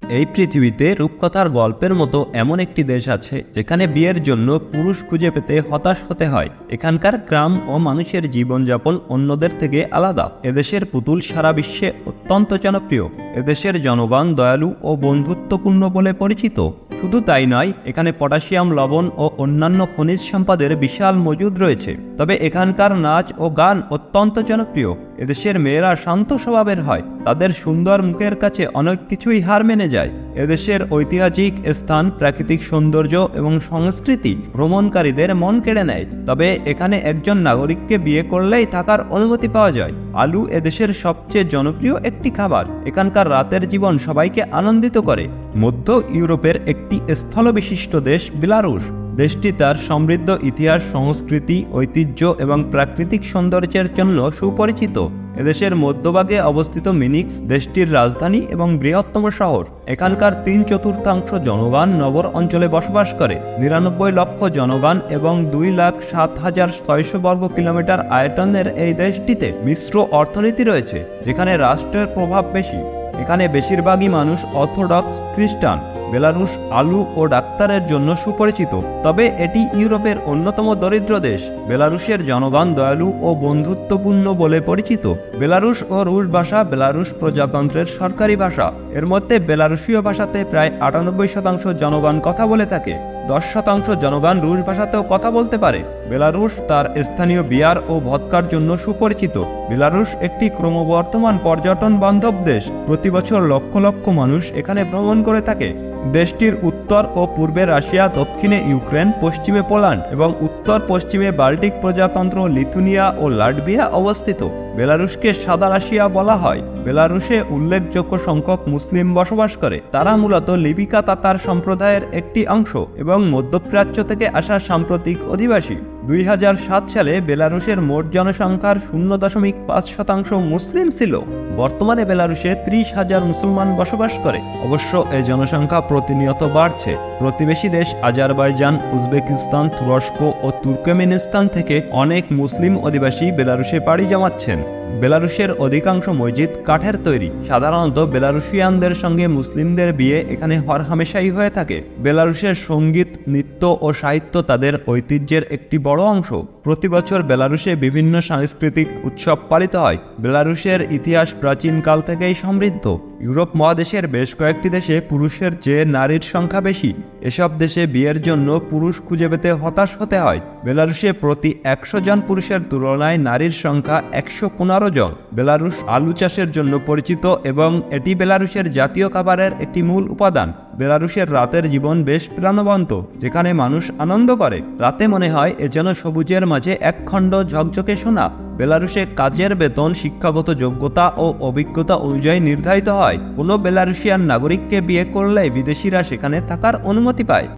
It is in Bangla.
এই পৃথিবীতে রূপকথার গল্পের মতো এমন একটি দেশ আছে যেখানে বিয়ের জন্য পুরুষ খুঁজে পেতে হতাশ হতে হয়। এখানকার গ্রাম ও মানুষের জীবনযাপন অন্যদের থেকে আলাদা। এদেশের পুতুল সারা বিশ্বে অত্যন্ত জনপ্রিয়। এদেশের জনগণ দয়ালু ও বন্ধুত্বপূর্ণ বলে পরিচিত। শুধু তাই নয়, এখানে পটাশিয়াম, লবণ ও অন্যান্য খনিজ সম্পদের বিশাল মজুদ রয়েছে। তবে এখানকার নাচ ও গান অত্যন্ত জনপ্রিয়। এদেশের মেয়েরা শান্ত স্বভাবের হয়। তাদের সুন্দর মুখের কাছে অনেক কিছুই হার মেনে যায়। এদেশের ঐতিহাসিক স্থান, প্রাকৃতিক সৌন্দর্য এবং সংস্কৃতি ভ্রমণকারীদের মন কেড়ে নেয়। তবে এখানে একজন নাগরিককে বিয়ে করলেই থাকার অনুমতি পাওয়া যায়। আলু এদেশের সবচেয়ে জনপ্রিয় একটি খাবার। এখানকার রাতের জীবন সবাইকে আনন্দিত করে। মধ্য ইউরোপের একটি স্থলবিশিষ্ট দেশ বেলারুশ। দেশটি তার সমৃদ্ধ ইতিহাস, সংস্কৃতি, ঐতিহ্য এবং প্রাকৃতিক সৌন্দর্যের জন্য সুপরিচিত। এদেশের মধ্যভাগে অবস্থিত মিনিস্ক দেশটির রাজধানী এবং বৃহত্তম শহর। এখানকার 3/4 জনগণ নগর অঞ্চলে বসবাস করে। 99 লক্ষ জনগণ এবং 2,07,600 বর্গ কিলোমিটার আয়তনের এই দেশটিতে মিশ্র অর্থনীতি রয়েছে, যেখানে রাষ্ট্রের প্রভাব বেশি। এখানে বেশিরভাগই মানুষ অর্থোডক্স খ্রিস্টান। বেলারুশ আলু ও ডাক্তারের জন্য সুপরিচিত, তবে এটি ইউরোপের অন্যতম দরিদ্র দেশ। বেলারুশের জনগণ দয়ালু ও বন্ধুত্বপূর্ণ বলে পরিচিত। বেলারুশ ও রুশ ভাষা বেলারুশ প্রজাতন্ত্রের সরকারি ভাষা। এর মধ্যে বেলারুশীয় ভাষাতে প্রায় 98% জনগণ কথা বলে থাকে। 10% জনগণ রুশ ভাষাতেও কথা বলতে পারে। বেলারুশ তার স্থানীয় বিয়ার ও ভদকার জন্য সুপরিচিত। বেলারুশ একটি ক্রমবর্ধমান পর্যটন বান্ধব দেশ। প্রতি বছর লক্ষ লক্ষ মানুষ এখানে ভ্রমণ করে থাকে। দেশটির উত্তর ও পূর্বে রাশিয়া, দক্ষিণে ইউক্রেন, পশ্চিমে পোল্যান্ড এবং উত্তর পশ্চিমে বাল্টিক প্রজাতন্ত্র লিথুনিয়া ও লাটভিয়া অবস্থিত। বেলারুশকে সাদা রাশিয়া বলা হয়। বেলারুশে উল্লেখযোগ্য সংখ্যক মুসলিম বসবাস করে। তারা মূলত লিবিকা তাতার সম্প্রদায়ের একটি অংশ এবং মধ্যপ্রাচ্য থেকে আসা সাম্প্রতিক অধিবাসী। 2007 সালে বেলারুশের মোট জনসংখ্যার 0.5% মুসলিম ছিল। বর্তমানে বেলারুশে 30,000 মুসলমান বসবাস করে। অবশ্য এই জনসংখ্যা প্রতিনিয়ত বাড়ছে। প্রতিবেশী দেশ আজারবাইজান, উজবেকিস্তান, তুরস্ক ও তুর্কমেনিস্তান থেকে অনেক মুসলিম অধিবাসী বেলারুশে পাড়ি জমাচ্ছেন। বেলারুশের অধিকাংশ মসজিদ কাঠের তৈরি। সাধারণত বেলারুশিয়ানদের সঙ্গে মুসলিমদের বিয়ে এখানে হরহামেশাই হয়ে থাকে। বেলারুশের সঙ্গীত, নৃত্য ও সাহিত্য তাদের ঐতিহ্যের একটি বড় অংশ। প্রতি বছর বেলারুশে বিভিন্ন সাংস্কৃতিক উৎসব পালিত হয়। বেলারুশের ইতিহাস প্রাচীনকাল থেকেই সমৃদ্ধ। ইউরোপ মহাদেশের বেশ কয়েকটি দেশে পুরুষের চেয়ে নারীর সংখ্যা বেশি। এসব দেশে বিয়ের জন্য পুরুষ খুঁজে পেতে হতাশ হতে হয়। বেলারুশে প্রতি 100 জন পুরুষের তুলনায় নারীর সংখ্যা 115 জন। বেলারুশ আলু চাষের জন্য পরিচিত এবং এটি বেলারুশের জাতীয় খাবারের একটি মূল উপাদান। বেলারুশের রাতের জীবন বেশ প্রাণবন্ত, যেখানে মানুষ আনন্দ করে। রাতে মনে হয় এ যেন সবুজের মাঝে একখণ্ড ঝকঝকে সোনা। বেলারুশে কাজের বেতন শিক্ষাগত যোগ্যতা ও অভিজ্ঞতা অনুযায়ী নির্ধারিত হয়। কোনো বেলারুশিয়ান নাগরিককে বিয়ে করলে বিদেশিরা সেখানে থাকার অনুমতি পায়।